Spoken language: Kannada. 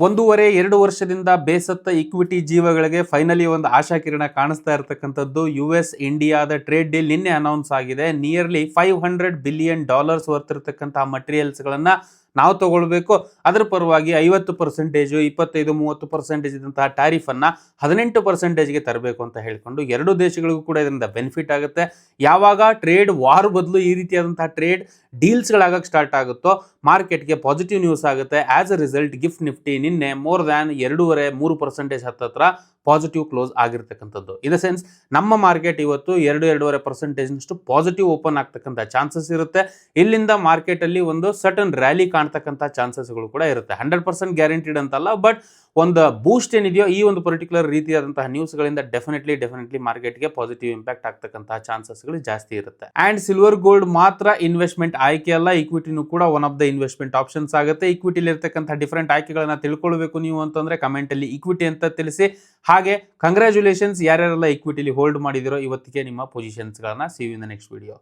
1.5-2 ವರ್ಷದಿಂದ ಬೇಸತ್ತ ಇಕ್ವಿಟಿ ಜೀವಗಳಿಗೆ ಫೈನಲಿ ಒಂದು ಆಶಾಕಿರಣ ಕಾಣಿಸ್ತಾ ಇರತಕ್ಕಂಥದ್ದು. US ಇಂಡಿಯಾದ ಟ್ರೇಡ್ ಡೀಲ್ ನಿನ್ನೆ ಅನೌನ್ಸ್ ಆಗಿದೆ. ನಿಯರ್ಲಿ $500 ಬಿಲಿಯನ್ ವರ್ತ್ ಇರತಕ್ಕಂತಹ ಮಟೀರಿಯಲ್ಸ್ಗಳನ್ನ ನಾವು ತಗೊಳ್ಬೇಕು. ಅದರ ಪರವಾಗಿ 50%, 25-30% ಇದ್ದಂತಹ ಟ್ಯಾರಿಫ್ ಅನ್ನ 18%ಗೆ ತರಬೇಕು ಅಂತ ಹೇಳ್ಕೊಂಡು ಎರಡು ದೇಶಗಳಿಗೂ ಕೂಡ ಇದರಿಂದ ಬೆನಿಫಿಟ್ ಆಗುತ್ತೆ. ಯಾವಾಗ ಟ್ರೇಡ್ ವಾರ್ ಬದಲು ಈ ರೀತಿಯಾದಂತಹ ಟ್ರೇಡ್ ಡೀಲ್ಸ್ಗಳಾಗಕ್ಕೆ ಸ್ಟಾರ್ಟ್ ಆಗುತ್ತೋ ಮಾರ್ಕೆಟ್ಗೆ ಪಾಸಿಟಿವ್ ನ್ಯೂಸ್ ಆಗುತ್ತೆ. As a result gift Nifty ನಿನ್ನೆ ಮೋರ್ ದ್ಯಾನ್ 2.5-3% ಹತ್ತತ್ರ ಪಾಸಿಟಿವ್ ಕ್ಲೋಸ್ ಆಗಿರ್ತಕ್ಕಂಥದ್ದು. ಇನ್ ದ ಸೆನ್ಸ್ ನಮ್ಮ ಮಾರ್ಕೆಟ್ ಇವತ್ತು 2-2.5% ಪಾಸಿಟಿವ್ ಓಪನ್ ಆಗ್ತಕ್ಕಂಥ ಚಾನ್ಸಸ್ ಇರುತ್ತೆ. ಇಲ್ಲಿಂದ ಮಾರ್ಕೆಟ್ ಅಲ್ಲಿ ಒಂದು ಸಟನ್ ರ್ಯಾಲಿ ಕಾಣ್ತಕ್ಕಂಥ ಚಾನ್ಸಸ್ಗಳು ಕೂಡ ಇರುತ್ತೆ. 100% ಗ್ಯಾರಂಟಿಡ್ ಅಂತಲ್ಲ, ಬಟ್ ಒಂದು ಬೂಸ್ಟ್ ಏನಿದೆಯೋ ಈ ಒಂದು ಪರ್ಟಿಕ್ಯುಲರ್ ರೀತಿಯಾದಂತಹ ನ್ಯೂಸ್ಗಳಿಂದ ಡೆಫಿನೆಟ್ಲಿ ಮಾರ್ಕೆಟ್ಗೆ ಪಾಸಿಟಿವ್ ಇಂಪ್ಯಾಕ್ಟ್ ಆಗ್ತಕ್ಕಂತಹ ಚಾನ್ಸಸ್ಗಳು ಜಾಸ್ತಿ ಇರುತ್ತೆ. ಅಂಡ್ ಸಿಲ್ವರ್ ಗೋಲ್ಡ್ ಮಾತ್ರ ಇನ್ವೆಸ್ಟ್ಮೆಂಟ್ ಆಯ್ಕೆ ಅಲ್ಲ, ಇಕ್ವಿಟಿನೂ ಕೂಡ one of the investment options ಆಗುತ್ತೆ. ಇಕ್ವಿಟಿಲಿ ಇರತಕ್ಕಂಥ ಡಿಫರೆಂಟ್ ಆಯ್ಕೆಗಳನ್ನ ತಿಳ್ಕೊಳ್ಬೇಕು ನೀವು ಅಂತಂದ್ರೆ ಕಮೆಂಟ್ ಅಲ್ಲಿ ಇಕ್ವಿಟಿ ಅಂತ ತಿಳಿಸಿ. ಹಾಗೆ ಕಂಗ್ರ್ಯಾಚುಲೇಷನ್ಸ್ ಯಾರ್ಯಾರೆಲ್ಲ ಇಕ್ವಿಟಿಲಿ ಹೋಲ್ಡ್ ಮಾಡಿದಿರೋ ಇವತ್ತಿಗೆ ನಿಮ್ಮ ಪೊಸಿಷನ್ಸ್ ಗಳನ್ನ. See you in the next video.